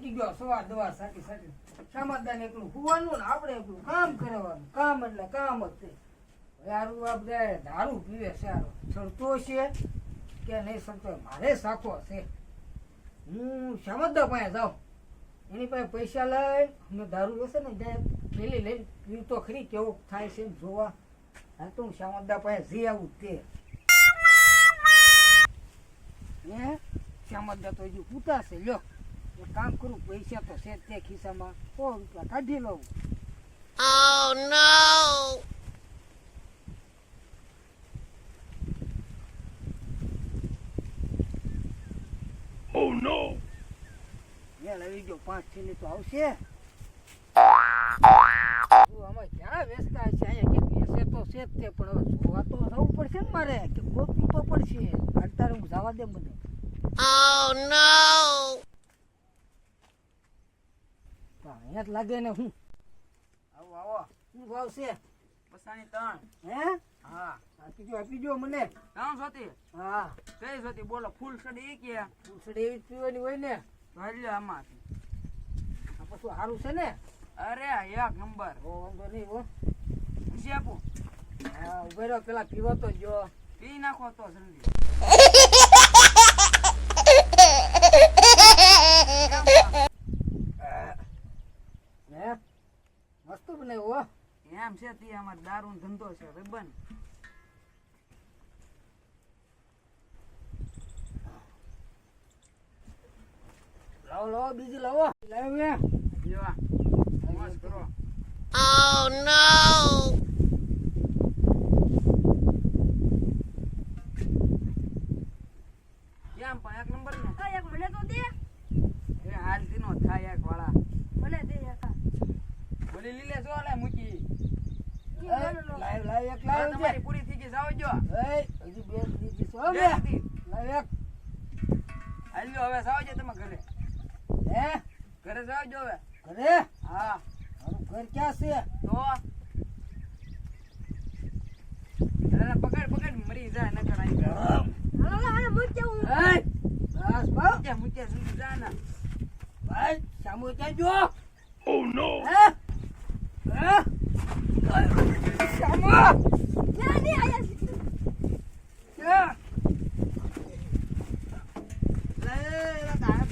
ઉઠી ગયો સવાર દવા સાકી સાકી સમાધાન એકલું હુવાનું ને આપણે એકલું કામ કરવાનું કામ એટલે કામ જ છે યારું આપણે દારૂ પીવે સારો સરતો છે કે નહીં સરતો મારે સાખો છે હું શામદ્દા પાસે જાઉં એની પાસે પૈસા લઈને અમે દારૂ હશે ને જાય પેલી લઈને પીવું તો ખરી કેવું થાય છે જોવા હા તો હું શામદ્દા પાસે જઈ આવું તે હે શામદ્દા તો હજુ પૂતાશે લ્યો એક કામ કરું પૈસા તો છે તે ખિસ્સામાં 100 રૂપિયા કાઢી લઉં Oh no! Oh no! મેં લઈ ગયો 5 થેલી તો આવશે આમાં ક્યાં વેચતા છે અહીંયા કે વેચે તો છે જ તે પણ હવે જોવા તો જવું પડશે ને મારે કે ગોતવું તો પડશે અત્યારે હું જવા દે મને Oh no! અહીંયા જ લાગે ને હું આવો આવો શું ભાવ છે બસાની 3 હે હા આપી જો મને કામ સોતી હા કઈ સોતી બોલો ફૂલ સડી કે પૂછડે એવી જ પીવાની હોય ને ભાલ્યો આમાંથી આ પાછું સારું છે ને અરે એક નંબર ઓ વાંધો નહીં હો પૂછી આપું હા ઉભો રહ્યો પેલા પીવો તો જો પી નાખો તો જલ્દી હે મસ્ત બનાવ્યો હો એમ છે તી અમાર દારૂનો ધંધો છે ભાઈબંધ લાવો લાવો બીજી લાવો લાવો લેવા મોજ કરો Oh no! કેમ પણ એક નંબર ને એક મને તો દે એ હાલ દીનો થાય એક વાળા મને દે એક બોલી લીલે જો લે મૂકી લાવ લાવ એક હવે લાવ તમારી પૂરી થઈ ગઈ જાવ જો એ હજી બે બીજી સો બે બે હતી. લાવ એક હાલ્યો હવે જાવ જો તમે ઘરે હે ઘરે જાવ જો હવે ઘરે હા મારું ઘર ક્યાં છે તો અરે પકડ પકડ મરી જાય ન કરાઈ હાલો હાલો મુજે હું એ બસ બસ કે મુકે જલ્દી જા ના ભાઈ સામુ ક્યાં જો Oh no! હે હે સામુ ના ની આયા ક્યાં લે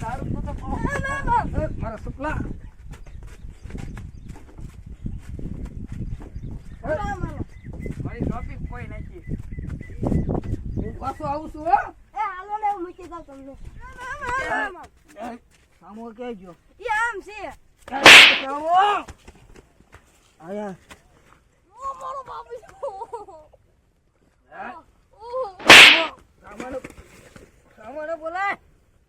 દારૂ તો મારા સુપલા મારી ટોપિક કોઈ નથી હું પાછો આવું છું હો એ હાલો ને હું મૂકી દઉં તમને સામુ ક્યાં ગયો એ આમ છે સામુ આયા ઓ મારો બાપુ સામાનો બોલાય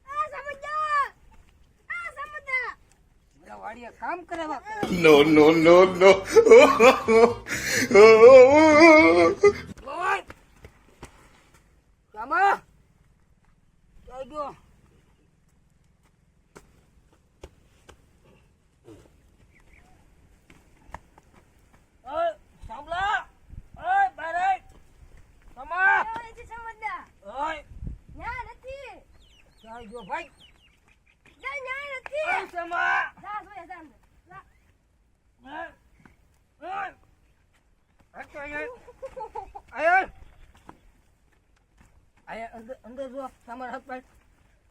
આ સમજા બધા વાડીએ કામ કરાવવા No no no no! બોલ સામા ક્યાં ગયો ઓય સાંભળા ઓય બારે સામા એ છે સમજા ઓય ન્યા નથી ક્યાં ગયો ભાઈ જા ન્યા નથી ઓય સામા જા સોયા જા અંદર. જા ઓય હટ આય આય આય અંદર જો સામા હાથ પાડ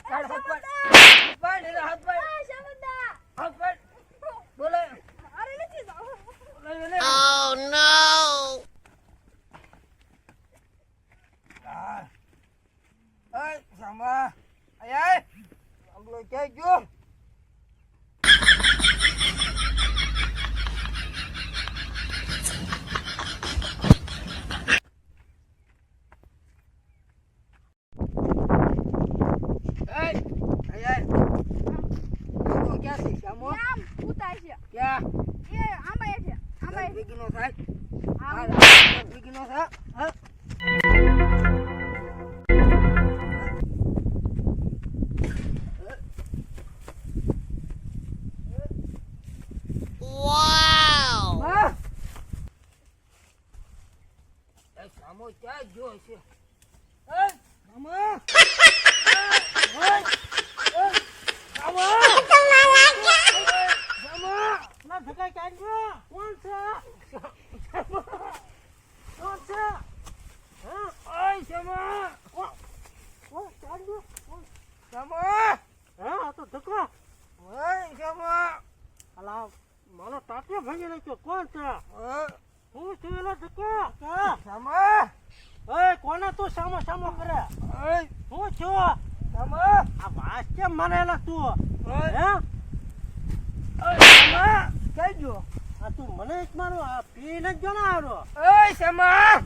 કાઢ હાથ પાડ એના હાથ પાડ આ સમજા હાથ પાડ બોલે અરે નથી જાવ બોલે Oh no! Ơi, sao mà? Ai ơi? Ông lùi chơi chưa? Ê, ai ơi? Ông क्या xịt sao mà? આમ ઉતાય છે क्या? એ આમાં છે આમાં Bikin nó thấy. આમ Bikin nó thấy. Hả? Wow! Má. Đây sao trái vô chưa? Ê, mama. Ê, ê, sao ધક્કા ક્યાં ગયો? કોણ છે? કોણ છે? હા? ઓય શમા કોણ ક્યાં ગયો? શમા હા, આ તો ધક્કો. ઓય શમા અલા, મારો ટાટિયો ભાંગી નાખ્યો. કોણ છે? ઓય હું છું એલો ધક્કો. હા? શમા ઓય, કોને તું સામો સામો કરે? ઓય હું છું? શમા આ વાસ કેમ મારેલા તું? ઓય હે? શમા ક્યાં ગયો આ તું મને જ મારો આ પી ન ગયો ને આરો. ઓય શમા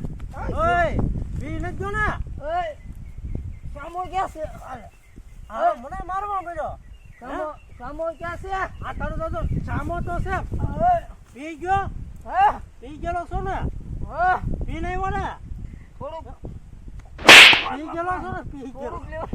ઓય, પી ન ગયો ને? ઓય શામો ક્યાં છે હા, મને મારવા મળ્યો. શામો ક્યાં છે આ તારો દાદો સામો તો છે. ઓય પી ગયો? હા પી ગયેલો છો ને? હા પી નહીં ને? થોડુંક પી ગયેલો છો ને? પી ગયેલો. થોડુંક લેવું